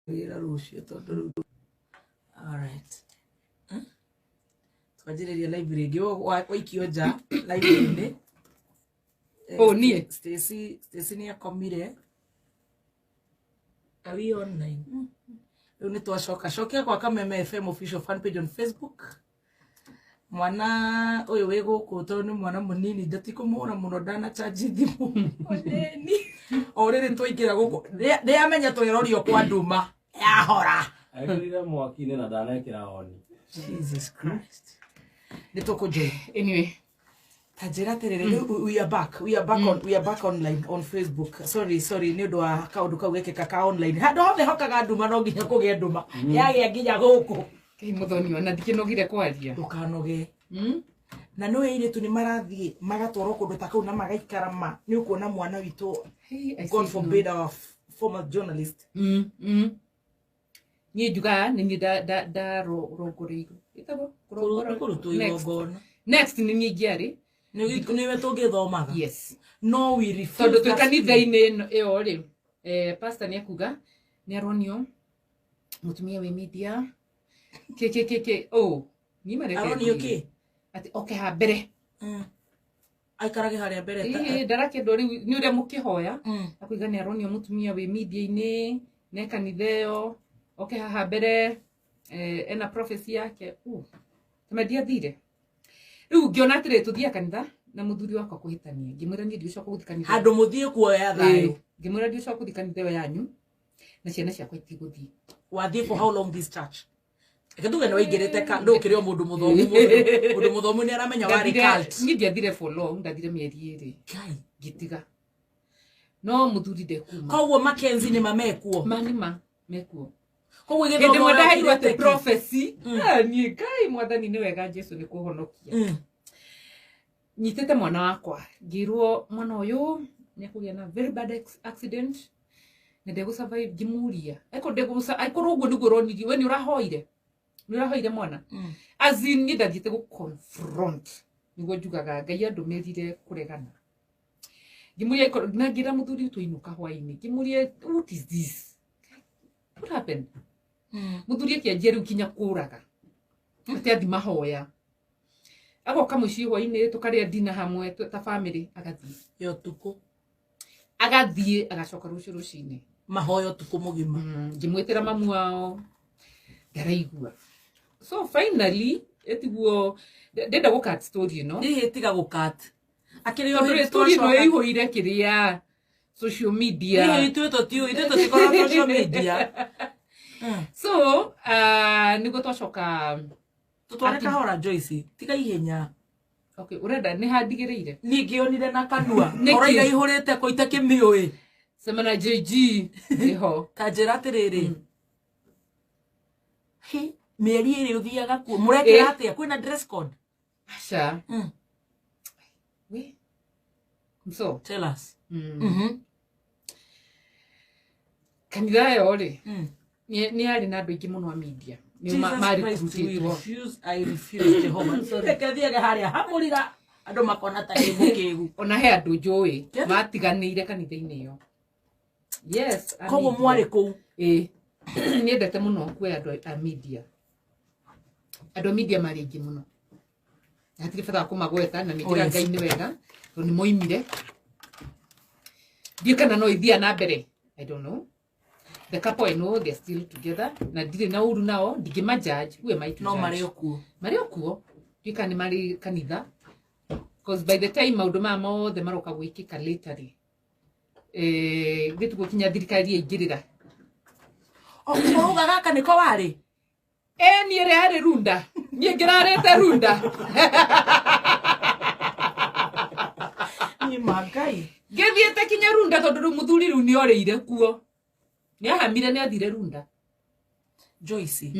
wira rucio tondu all right twajireria library ngio waikio nja library ni nie Stacy ni akomire awi online riu ni twacoka cokia kwa Kameme FM official fan page on Facebook. Mwana uyu wi guku tondu ni mwana munini ndatikumura muno ndana charge thimu oneni oriri twaingira guku ndi amenya twirorio kwa nduma yahora akirira mwaki-ini na ndanekira oni. Jesus Christ. Nitokuje anyway tajira terere we are back online on Facebook. Sorry ni ndo akaundu kau gekeka ka online handu hothe hokaga nduma no nginya kugia nduma yage nginya guku Kei muthoni ona ndikinogire kwaria ndukanoge na no ire tu ni marathie magatwaro kundu ta kau na magaikara ma ni ukuona mwana witu God forbid our former journalist ni juga ni da rogorigo itabo kurutu igongona next ni ngiari ni we tungithomaga yes no we refuse tondu twi kanitha-ini iyo ri pastor ni akuga ni aronio mutumia we media ni mareke aronio ki ati okay ha mbere aikarage haria mbere ndarake ndori ni uria mukihoya akuiga ni aronio mutumia we media-ini ne kanitheo okay ha mbere ena prophecy yake tamedia thire riu ngiona atire tuthia kanitha na muthuri wakwa kuhitania ngimwira ni ndio coka guthi kanitha handu muthie kuoya thayo ngimwira ndio coka guthi kanitha yanyu na ciana ciakwa itiguthi wathie for how long this church Eketuge no ingirite ka ndukire mundu muthomu ni aramenya wari cult ngiathire for long ndathire mieri iri kai gitiga no muthuri de kuma koguo Mackenzie ni mamekuo manima mekuo koguo githomo mwenda hairwo ate prophecy ni kai mwathani ni wega Jesu ni kuhonokia nyitete mwana wakwa ngirwo mwana uyu ni kugia na very bad accident na ndego survive gimuria eko ndego aikorwo niguo ronirie we ni urahoire mwana azin ni ndathite go confront niguo njugaga ngai andumirire kuregana gimuria na ngira muthuri tuinuka hwaini gimuria what is this what happened muthuri kianjeru kinya kuraga ati athi mahoya agoka muci hwaini tukaria dina hamwe ta family agathie yo tuko agathie agacoka rucini mahoyo tuko mugima ngimwitira mamu wao ndaraigua so finally etiguo ndenda go cut story no ni tiga go cut akiri yo story no ihoire kiria social media ni itu tikora social media so nigo twacoka tutware kahora Joyce tiga ihenya okay urenda ni handigireire ni ngionire na kanua oraiga ihurite ko itakimioi semana JG iho kanjira atiriri mieri iri uthiaga ku murekera atia kwina dress code asha we so tell us kanitha yo ri ni ari na andu ingi muno a media ni mari kutirwo I refuse Jehovah sorry kethiaga haria hamurira andu makona ta gibukigu ona he andu njui matiganire kanitha-ini yo yes koguo mwari ku ni endete muno kwe andu a media mari ingi muno atiri fata kumagweta na nigira ngai ni wega to ni moimire ndikana no ithia na mbere I don't know the couple I know they're still together na ndire na uru nao ndigima judge who am I to no judge mari okuo ndikani mari kanitha because by the time maundu mamo the maroka gwikika later gitu gukinya thirikari ingirira kuruga gaka niko wari ni ere ari runda ni ngirarete runda ni magai ngithiete kinya runda tondu muthuri ru ni oreire kuo ni ahamire ni athire runda Joyce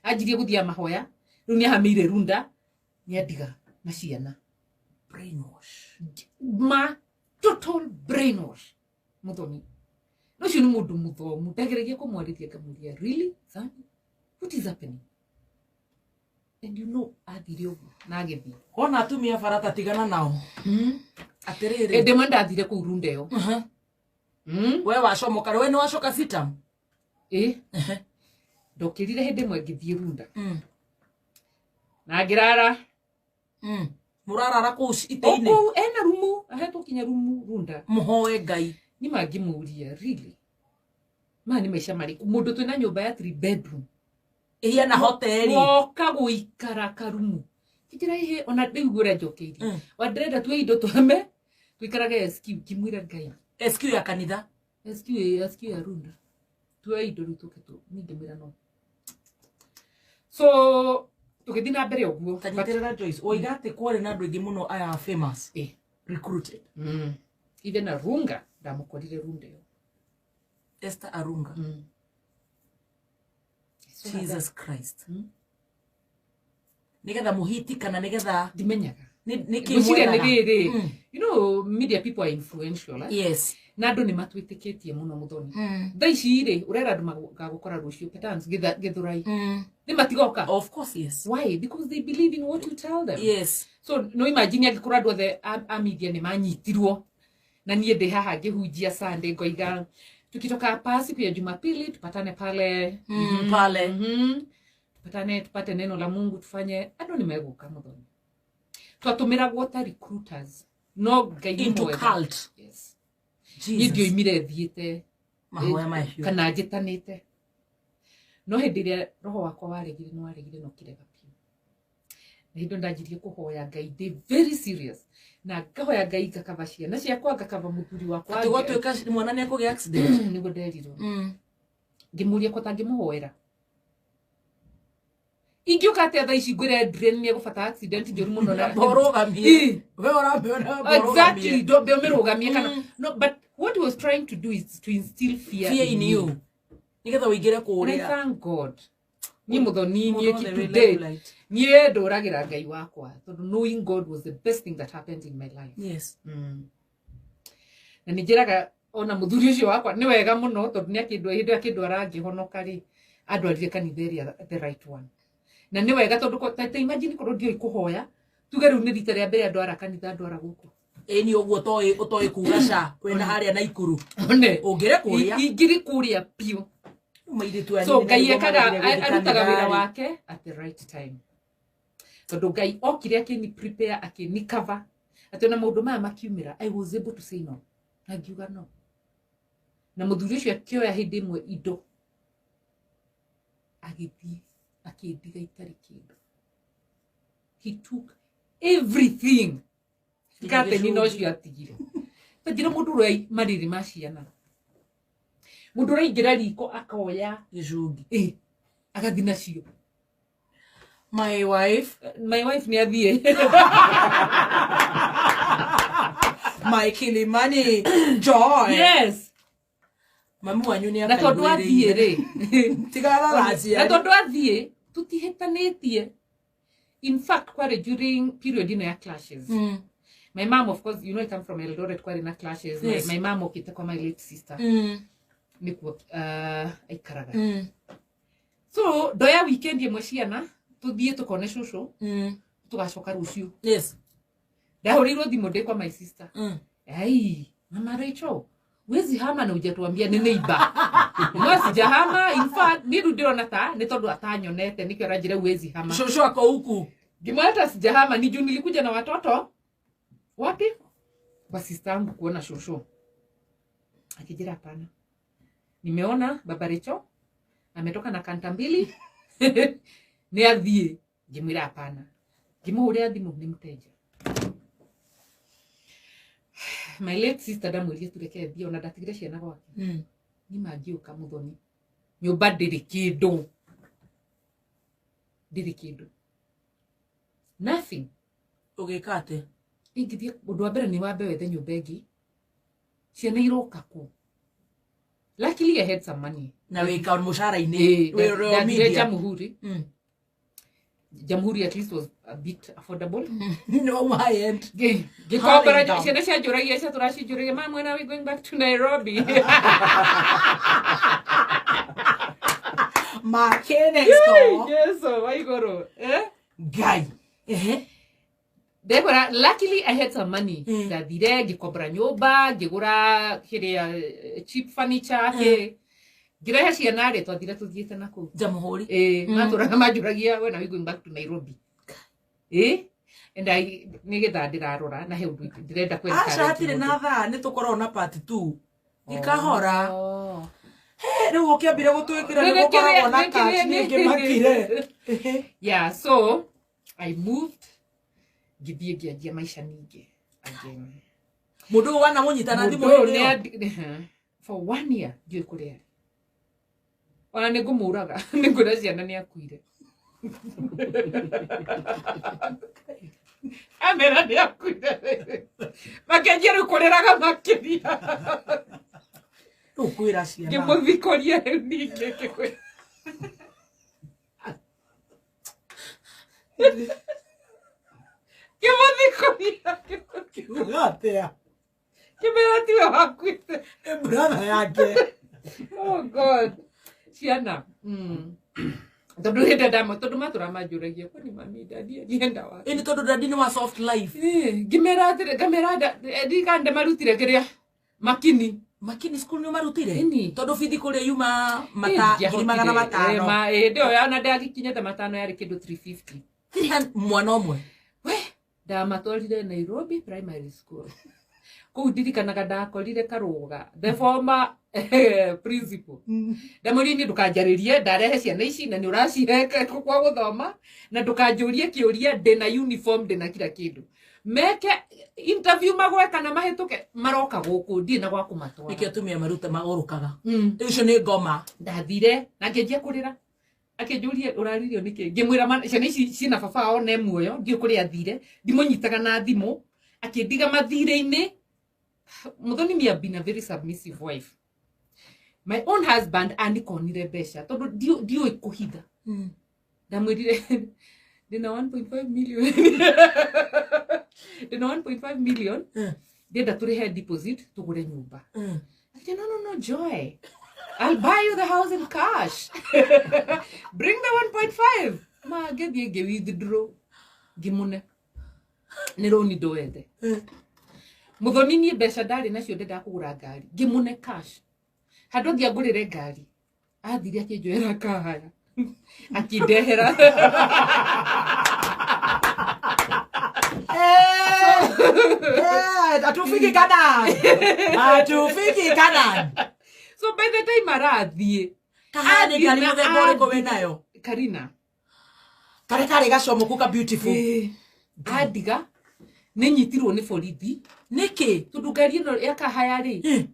ajirie guthia mahoya ru ni ahamire runda ni adiga na ciana brainwash total brainwash muthoni no cio ni mundu muthomu ndagereria kumwarithia kamuria really son what is happening and you know athire uguo na agethi ona atumia barata tigana nao atiriri ende mwenda athire ku runda yo we wacomoka we ni wacoka sitam ndokirire hende mwe ngithie runda na ngirara murarara ku ite-ini ena rumu ahetwo kinya rumu runda muhoe Ngai ni mangimuria really mani maisha mariku mundu twina nyumba ya 3 bedroom ihia hoteli woka guikara karumu kitira ihe ona ndigure njokeiri wandirenda twe indo twame tuikarage SQ kimwira Ngai SQ ya kanitha SQ ya runda twe indo rutuketu ningimira no so tukithina mbere oguo tanyeterera Joyce oigate kwore na andu ingi muno aya famous recruited even a runga ndamukorire runda yo Esther Arunga Jesus Christ nigetha muhiti kana nigetha dimenyaga niki you know media people are influential yes na andu ni matwitikitie muno muthoni thaici ri urera andu magagukora rucio patterns githurai ni matigoka of course yes why because they believe in what you tell them yes so no imagine angikora andu othe a media ni manyitirwo na nie ndi haha ngihunjia Sunday ngoiga tukitoka hapa siku ya Jumapili tupatane pale tupate neno la Mungu tufanye andu ni meguka muthoni twatumira gwota recruiters no Ngai into cult yes Jesus ndio imire thiete mahoya mahio kana njitanite no hendiria roho wakwa waregire no kirega pio na hindo ndajirie kuhoya Ngai ndi very serious na ngahoya Ngai ngakabashia na ciakwa ngakaba muthuri wakwa atigo tweka mwana ne kuge accident nigo nderirwo ngimuria ko tangimuhoera ingioka ate tha ici ngwire drain ni gufata accident njoru muno na borogamie we ora exactly do be merogamie kana no but what he was trying to do is to instill fear in you nigetha wigire kuria thank God ni muthoni ni today ni nduragira Ngai wakwa tondu knowing God was the best thing that happened in my life yes na nijiraga ona muthuri ucio wakwa ni wega muno tondu ni akindu arangihonoka ri andwarire kanitha the right one na ni wega tondu ta imagine ko ndio ikuhoya tuge riu ni rita ria mbere andu ara kanitha andu ara guku ni oguo utoi kugasha kwena haria na ikuru one ungire kuria ingiri kuria pio mairitu ani so Ngai arutaga wira wake at the right time tondu Ngai okire akini prepare akini cover atona maundu maya makiumira I was able to say no na ngiuga no na muthuri ucio akioya hindi imwe indo agithii akindiga itari kindu he took everything ngate ni no cio atigire tajira mundu roi mariri maciana mundu roi ngira riko akoya gicungi agathi nacio my wife ni athie my Kilimani joy yes mamu wanyu ni na tondu athie ri tigara racia na tondu athie tutihetanetie in fact kware during period ino ya clashes my mom of course you know I come from Eldoret kware na clashes yes. my mom okite kwa my late sister nikuo aikaraga so doya weekend yemwe ciana tuthie tukone shushu tugacoka rucio yes ndahurirwo thimu ndi kwa my sister ai mama Rachel wezi hama na ujatuambia ni neighbor no sijahama in fact ni ndirona ta ni tondu atanyonete nikio ranjire wezi hama shushu ako huku gimata sijahama ni juu nilikuja na watoto wapi kwa sister yangu kuona shushu akijira hapana nimeona baba Rachel ametoka na kanta mbili ni athie ngimwira hapana ngimuhuria thimu ni mteja my late sister damwirie tureke thie ona ndatigire ciana gwake ni mangiuka muthoni nyumba ndiri kindu nothing ugikate ingithie undu wa mbere ni wambe wethe nyumba ingi ciana iroka ku luckily I had some money na wika mushara-ini we media Jamhuri at least was a bit affordable. No, my end. Gikombera ciana cia njuragia cia turacinjuragia mama when are we going back to Nairobi? Makenexco. Yes, so waigoro. Guy. Therefore, luckily I had some money. Ndathire ngikombera nyumba, ngigura kiria cheap furniture ke Ngirehe ciana rĩ twathire tuthiĩte na kũu. Jamhuri. Matũraga manjũragia when are we going back to Nairobi? And I nĩgetha ndĩrarora na heu ndĩrenda kwenda. Aca hatirĩ na thaa nĩ tũkorwo na part 2. Ikahora. Rĩu ũkĩambire gũtwĩkĩra nĩ gũkoragwo na catch ningĩ makire. Yeah, so I moved. Ngĩthiĩ ngĩanjia maica ningĩ again. Mũndũ wana mũnyitana thimũ ĩyo. For 1 year ndiũĩ kũrĩa. Ona nĩ ngũmũraga nĩ ngwĩra ciana nĩ akuire. Amera nĩ akuire. Makĩanjia rĩu kũrĩraga makĩria. Rĩu kwĩra ciana. Ngĩmũthikũria rĩu ningĩ ngĩkwĩra. Kiugatea. Kimera tiwe wakuite. Brother yake. Oh God. Ciana. Tondu hĩndĩ ndamo tondu matũramanjũragia kwani mami dadi alienda wapi? Ini tondu dadi ni wa soft life. Ngimera atĩrĩ ngamera ndikande marutire kĩrĩa makini school ni marutire tondu bithi kũrĩa yuma mata 500. Ndio yana ndagikinyete matano yari kĩndũ 350. Mwana ũmwe. We ndamatwarire Nairobi primary school. Kũu ndirikanaga ndakorire Karũga the former principal. Ndamũririe ndukanjarĩrie ndarehe ciana ici na nĩ ũraciheka kwa gũthoma na ndukanjũrie kĩũria ndĩna uniform ndĩna kila kĩndũ. Meke interview magweka na mahĩtũke maroka gũkũ ndĩ na gwa kũmatwara. Nĩkĩo tumia maruta magũrũkaga. Rĩu icio nĩ ngoma. Ndathire na ngĩanjia kũrĩra. Akĩnjũria ũraririo nĩkĩ? Ngĩmwĩra ciana ici ciĩna baba wao na muoyo ndiũ kũrĩa athire ndimũnyitaga na thimũ akĩndiga mathirĩ-inĩ. Muthoni me have been a very submissive wife. My own husband anikonire mbeca tondu ndiũĩ kũhitha. Ndamwĩrire ndĩna 1.5 million. Ndĩna 1.5 million. Ndĩrenda tũrĩhe deposit tũgũre nyũmba. Akĩnjĩra no Joy. I'll buy you the house in cash. Bring the 1.5. Ma ngĩthiĩ withdraw. Ngĩmũne. Nĩ rũni ndũende. Muthoni ni mbeca ndarĩ nacio ndenda kũgũra ngari. Ngĩmũne cash. Handũ ngĩagũrĩre ngari. Athire akĩnjoera kahaya. Akĩndehera. Atufiki Canaan. Atufiki Canaan. So by the time arathiĩ. Kahani ngari mũthemba ũrĩkũ wĩ nayo? Karina. Karĩ gacomoku ka beautiful. Andiga. Nĩnyitirwo nĩ borithi. Nĩkĩ? Tondu ngari ĩno ya kahaya rĩ.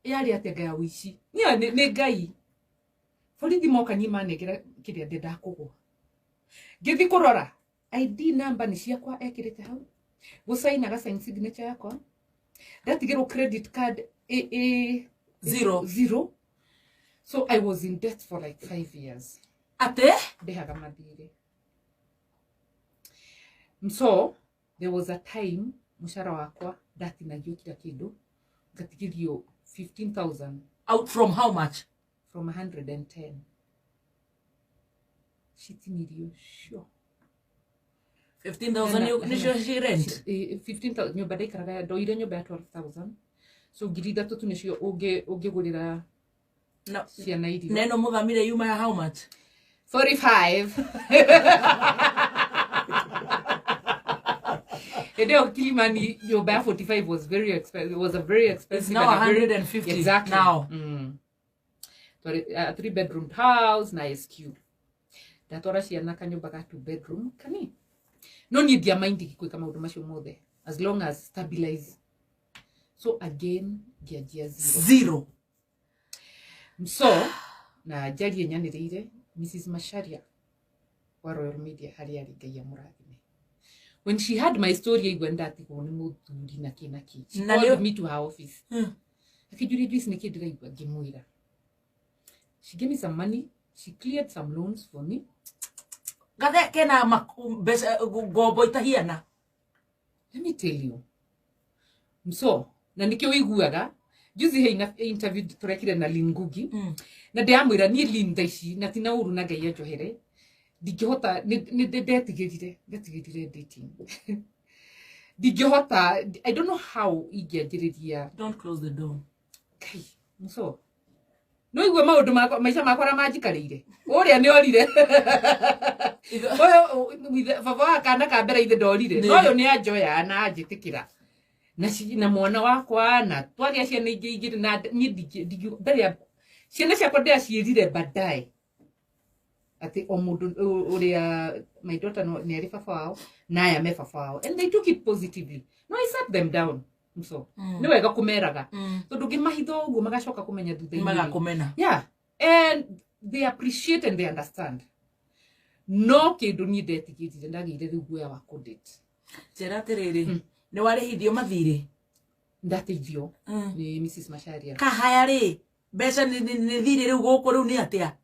Yarĩ atĩ ya wici. Nĩ Ngai. Borithi moka ni manengera kĩrĩa ndenda kũgwa. Ngĩthi kũrora. ID number nĩ ciakwa ekĩrĩte hau. Gũsaina ga sign signature yakwa. Ndatigĩrwo credit card zero. So I was in debt for like 5 years. Ate? Ndehaga mathirĩ. So there was a time mushara wakwa ndatinagio kila kĩndũ ngatigirio 15,000. Out from how much? From 110. Shitinirio sure. 15,000 nĩcio ci rent. 15,000 nyũmba ndaikaraga ndoire nyũmba ya 12,000. So ngiri ithatũ tu nĩcio ũngĩgũrĩra ciana irio. Neno mũthamire yuma ya how much? 45. Kilimani nyumba ya 45 was very expensive. It was a very expensive. It's now 150 exactly now. So a 3-bedroom house na SQ. Ndatora ciana kanyumba ga 2-bedroom kani. No need their mind ikwika maundu macio mothe as long as stabilize. So again giajia zero. So na jari nyanirire Mrs. Masharia wa Royal Media hari ari Ngai amurathime. When she had my story igwenda ati kone muthuri na kinaki. She called me to her office. Akijuri Joyce niki ndiraigwa ngimwira. She gave me some money. She cleared some loans for me. Gathe kena gombo itahiana. Let me tell you. So, na nikio iguaga juzi he interview turekire na Lingugi. Na ndiamwira ni Linda ici na tina uru na Ngai anjohere. Ndingĩhota ndetigĩrire dating. Ndingĩhota, I don't know how ingĩanjĩrĩria. Don't close the door. Okay. So no igwe maundu maisha makora majikarire uria ni orire oyo baba akana ka mbere ithe ndorire oyo ni anjoya na ajitikira na mwana wakwa na twagia ciana ingĩ na ndari ciana ciakwa ndĩaciĩrire baadaye ati o mundu uria my daughter ni ari baba wao na aya me baba wao and they took it positively. No, I sat them down. So ni wega kumeraga tondu ngimahitho uguo magacoka kumenya thutha-ini magakumena. Yeah, and they appreciate and they understand. No kindu ni ndetigirire ndagire riu guoya wa kudate njera atiriri ni warihithio mathire ndateithio ni Mrs. Masharia kahaya ri mbeca ni thire riu guku riu ni atia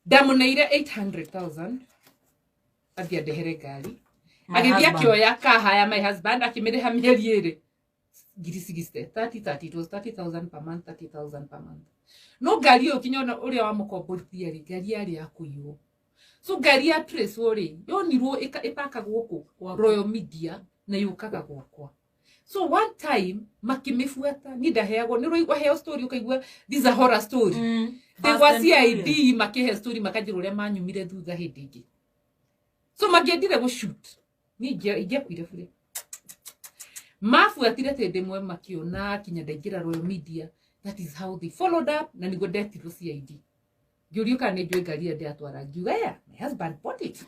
ndamuneire 800,000 athia ndehere ngari agithia kioya kahaya my husband akimiriha mieri iri ngiri 30 it was 30,000 per month 30,000 per month. No ngari yo kinyona uria wa mukomborithia ri ngari yari ya kuiyo. So ngari ya trace ori yonirwo ipaka guku Royal Media na yukaga gwakwa. So one time makimifuata ni ndaheagwo ni roigwa heo story ukaigwa these are horror story. They was CID makihe story makajira uria manyumire thutha hindi ingi. So magiendire go shoot ni ingia kwire bure. Mafuatire tende mwe makiona kinya ndaingira Royal Media. That is how they followed up na nigo detirwo CID. Giurio kana njwe ngari ande atwara ngiuga ya my husband bought it.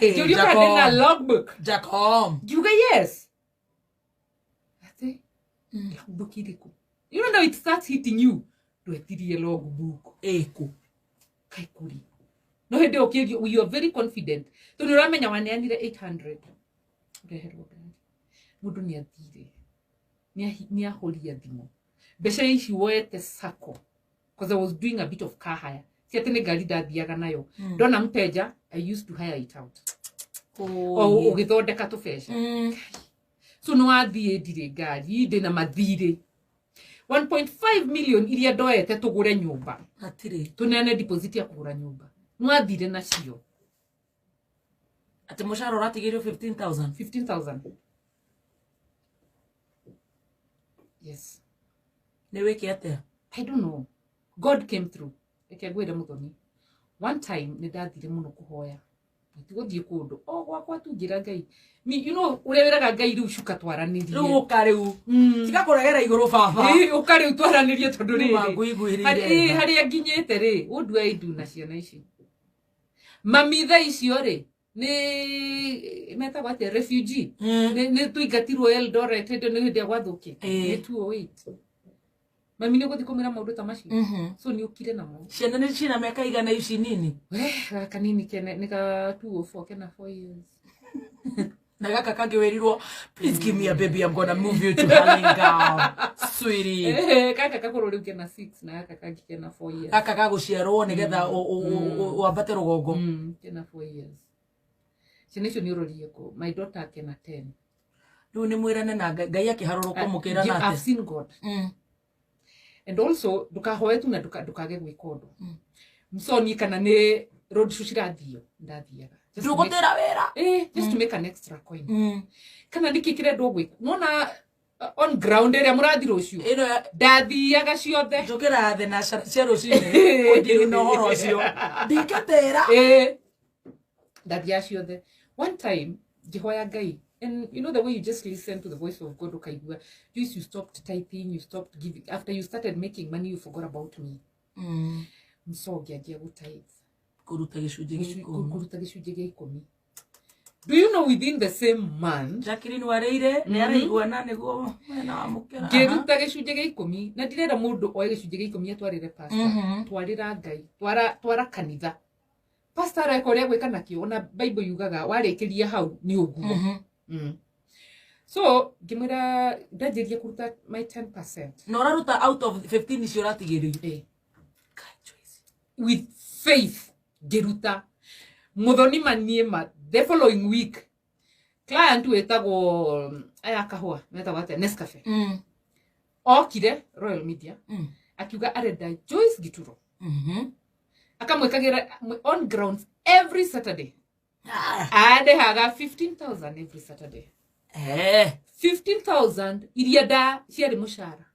Giurio kana na logbook Jacom ngiuga yes. Ate logbook iliku. You know it starts hitting you. Ndwetirie logbook eku kaikuri. No hende okirio you are very confident. Tondu uramenya waneanire 800. Ndeherwo ngari. Mundu ni athire. Ni ahoria thimo. Besha ici woete sako. Because I was doing a bit of car hire. Si atene ngari ndathiaga nayo. Ndona mteja, I used to hire it out. O ugithondeka tubesha. So no athie ndire ngari ndina mathire. 1.5 million iria ndoete tugure nyumba. atire Tunene deposit ya kugura nyumba. No athire nacio. ati mushara uratigirio 15,000 15,000. Yes. ni wiki atia I don't know. God came through. Ekegwira muthoni. One time ni ndathire muno kuhoya. Ntigothie kundu. O gwakwa tu ngira Ngai. You know ureweraga Ngai riu shuka twaranirie. riu ukariu tiga kuregera iguru baba ukariu twaranirie tondu riri. Maguiguirire. Haria nginyete ri undu aidu na ciana ici. Mamitha icio ri ni meta gwate refugee. Ni tuingatirwo Eldoret hende ni hinde gwathuki. Ni 208. Mami ni guthi kumira maundu ta macio. So ni ukire namo. Ciana ni cina miaka igana ici nini Kanini kene nika 204 kena 4 years. na gaka kangi werirwo please give me a baby I'm gonna move you to Halinga sweetie Kaka kakoro riu kena 6 na kaka kangi kena 4 years. gaka gaguciarwo nigetha wambate rugongo Kena 4 years. Cinecio ni urorie ko my daughter kena 10. riu ni mwirane na Ngai akiharuruka mukira nate I've seen God. And also dukahoe tu na dukage gwikondo. Msoni kana ni road show cirathio ndathiaga. ndugutira wira Just to make an extra coin. Kana ndikikire ndogwe. Nona on ground area murathiro ucio. ino Ndathiaga ciothe. njukira the na cia rucini ungiru no horo ucio ndikatera Ndathia ciothe. One time jihoya Ngai. And you know the way you just listen to the voice of God, ukaigua. Just you stopped typing, you stopped giving. After you started making money, you forgot about me. Msogia gia gutithe. kuruta gicunji gikumi Kuruta gicunji gia 10. Do you know within the same month? Jacqueline wareire ni araigua na niguo na wamukira Ngeruta gicunji gia 10 na ndirera mundu oe gicunji gia 10 atwarire pastor. Twarira Ngai. Twara kanitha. Pastor akoria gwika nakio na Bible yugaga warekeria hau ni uguo. So, ngimwira ndajirie kuruta my 10%. no raruta out of 15 icio ratigirio With faith, geruta. Muthoni maniema the following week. Client wetagwo aya kahua, metagwo ate Nescafe. Okire Royal Media. Akiuga arenda Joyce Gituro. Akamwekagira on grounds every Saturday. Ade haga 15,000 every Saturday. 15,000 iria da ciari mushara.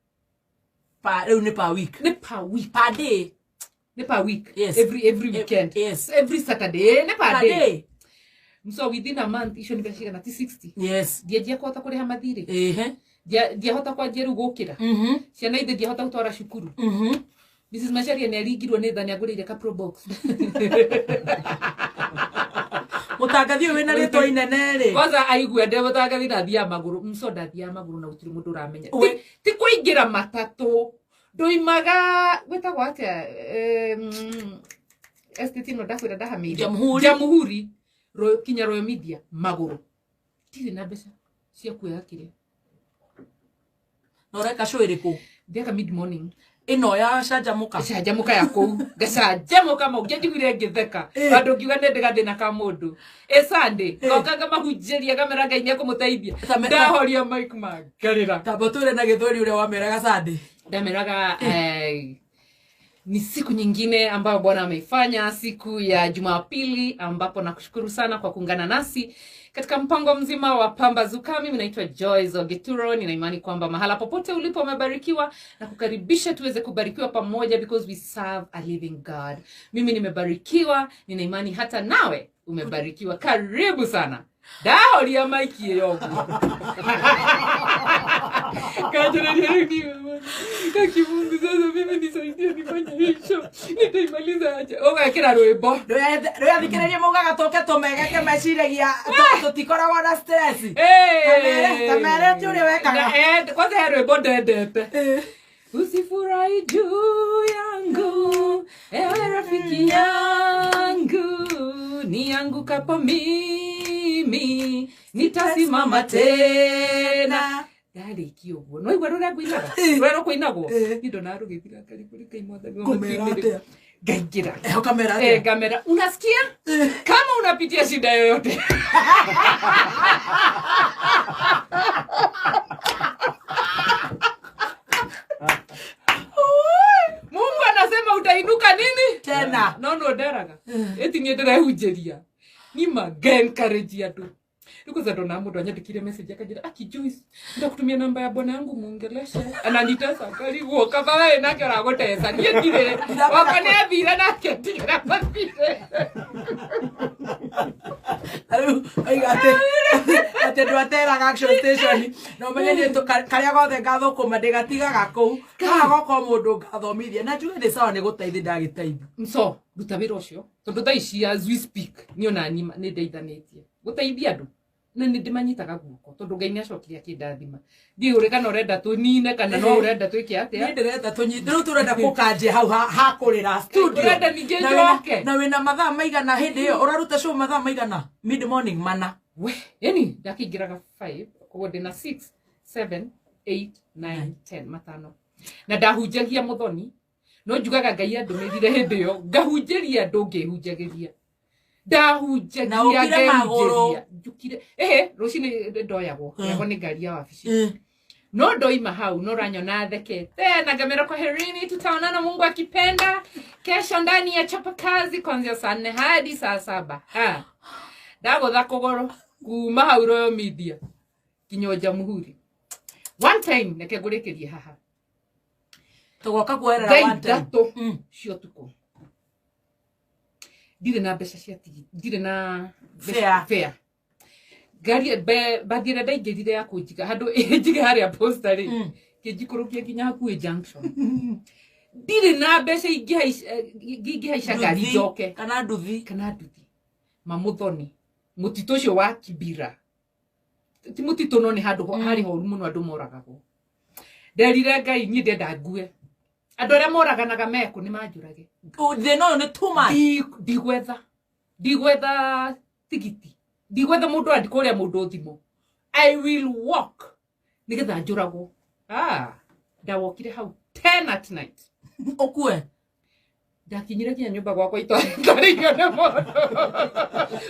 per week. Ne per week. Per day. Ne per week. Yes. Every weekend. Yes. Every Saturday. Ne per day. Day. So within a month, isho nibashika na 60. Yes. Dia kota kureha mathiri. Dia hota kwa jeru gukira. Ciana ithe dia hota gutwara cukuru. Mrs. Macharia ni aringirwo ni thani agurire ka pro box. Mutangathi we na rito inene ri. Kwanza aigua nde mutangathi ndathia maguru. Mso ndathia maguru na gutiri mundu uramenya. Ti kuingira matatu. Ndoimaga gwetagwo atia estate no ndakwira ndahamire. Jamuhuri. Kinya Royal Media maguru. Tiri na mbeca cia kuoya kire. No reka show iriku. Ndeka mid morning. Ino ya canjamuka. Canjamuka yako. Gacanjamuka mo ngithikire ngitheka. Bandu ngiuga nde ndigathina ka mundu. Sunday. Ngokaga mahunjeria kamera Ngai ni kumuteithia. Ndahoria mic magarira. Taboture na githori ule wameraga Sunday. Ndameraga ni siku nyingine ambayo Bwana ameifanya, siku ya Jumapili ambapo nakushukuru sana kwa kuungana nasi katika mpango mzima wa Pambazuka. Mimi naitwa Joyce Gituro. Nina imani kwamba mahala popote ulipo umebarikiwa na kukaribisha tuweze kubarikiwa pamoja because we serve a living God. Mimi nimebarikiwa, nina imani hata nawe umebarikiwa. Karibu sana. Dahoria maiki yogo. Kaki Mungu sasa mimi nisaidie nifanye hicho. Nitaimaliza aje. Oga kira rwimbo. Roya thikiririe mugaga toke tumegeke meciragia tutikoragwo na stress. Kamera tu ri wekaga. Kwanza ya rwimbo ndendete. Usifurahi juu yangu, ewe rafiki yangu, niangukapo mimi nitasimama tena. Dali kiyobo. No igwa rura gwinaga. Rura kwinago. Nido naru githira karibu kaimotha. Kamera. Gaingira. Kamera. Kamera. Unasikia? Kama unapitia shida yoyote. Mungu anasema utainuka nini? Tena. No deraga. Eti ni ndera hujeria. Ni encourage tu. Niko za dona mundu anyandikire message akajira aki Joyce ndakutumia namba ya bwana yangu muongeleshe ananitesa karibu kama wewe nake uragotesa nie ndire wakane thira nake ndira mabire ate ndwatera action station no menye to karia gothe ngathukuma ndigatigaga kuu kana goko mundu ngathomithia na njuge ndi sawa ni guteithi ndagiteithi so ruta wira ucio tondu thaicii as we speak ni ona ni ndeithanitie guteithia andu na ni ndimanyitaga guoko tondu Ngai ni acokire akindathima ndi urikana urenda tunine kana no urenda twike atia ni ndirenda tunyite riu turenda kukanje hau ha kurira studio urenda ninge njoke na wina mathaa maigana hindi iyo uraruta show mathaa maigana mid morning mana we yani ndakingiraga 5 koguo ndina 6 7 8 9 10 matano na ndahunjagia muthoni no njugaga Ngai andumithire hindi iyo ngahunjeria andu ngihunjagiria ndahunjagia maguru njukire rucini ndoyagwo yagwo ni ngari ya wabici no ndoima hau no ranyona thekete na ngamera kwa herini tutaonana Mungu akipenda kesho ndani ya chapa kazi kuanzia saa 4 hadi saa 7 ndagotha kugoro kuma hau Royal Media kinyoja muhuri one time nekegurikirie haha tugoka kuerera one time cio tuko ndire na mbeca cia tigi ndire na fair gari bathire ndaingirire ya kunjiga handu njige haria poster ri kinjikurukia kinya hakuhi junction ndire na mbeca ingihaica ngari njoke kana nduthi mamuthoni mutito ucio wa Kibira ti mutito no ni handu hari horu muno andu moragagwo nderire Ngai ni ndenda ngue andu aria moraganaga meku ni manjurage they know ni too much digwetha tigiti digwetha mundu andikuria mundu thimo I will walk nigetha njuragwo ndawokire hau 10 at night okue ndakinyire kinya nyumba gwakwa itarigio na mundu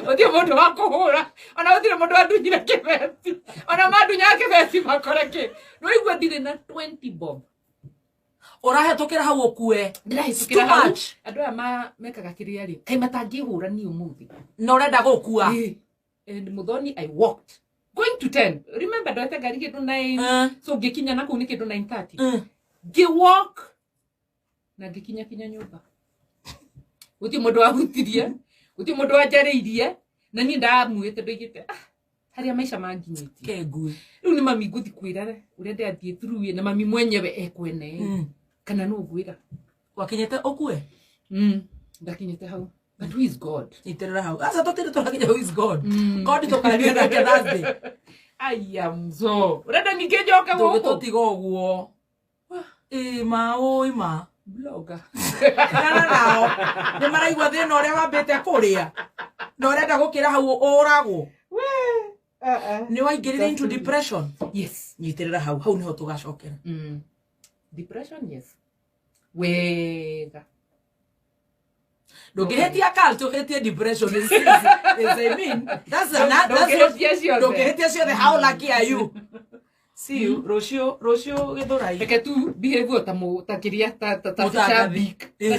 othio mundu wa kuhura ona othire mundu andunyire kibeti ona mandunya kibeti makoreke no igwe ndire na 20 bob urahetokera hau okue ndirahitukira hau andu aya mekaga kiria ri kai matangihura ni umuthi no urenda gukua and muthoni I walked going to 10 remember ndoete gari kindu 9 so ngikinya na kuu ni kindu 9:30 walk na ngikinya nyumba uti mundu ahutirie uti mundu ajareirie na ni ndamuite ndoigite haria maisha manginyitie kengui riu ni mami nguthi kwira urende athie through na mami mwenyewe ekwene kana no ngwira wakinyete okue ndakinyete hau but who is God iterera hau asa totire turakinya who is God God tokaria na Thursday I am so urenda nikejoka guko totiga oguo ma blogger nao ni maraigua thina uria wambite kuria no urenda gukira hau oragwo ni waingirire into depression yes nyitirira hau niho tugacokera depression yes wega ndogehetia culture gehetia depression is I mean that's ndogehetia ciothe how lucky are you see you rocio githurai reke tu behave ta kiria ta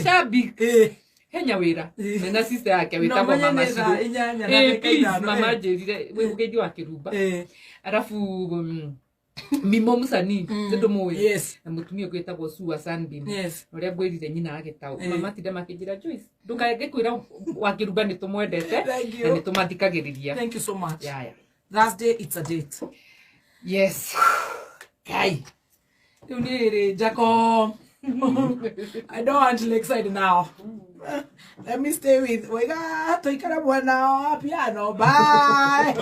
shabik henya wira na sister yake witagwo mama Shiro mama jerire we ugeidi wa kirumba arafu mimo musani ndo moyo yes na mutumia gwetagwo Sua Sunbeam yes uria ngwirire nyina agitao mama tinde makinjira Joyce ndukage kwira wa kirumba ni tumwendete na ni tumathikagiriria thank you so much yeah Thursday it's a date yes kai unire jako I don't want to excited now. Let me stay with wega toikara bwana piano bye.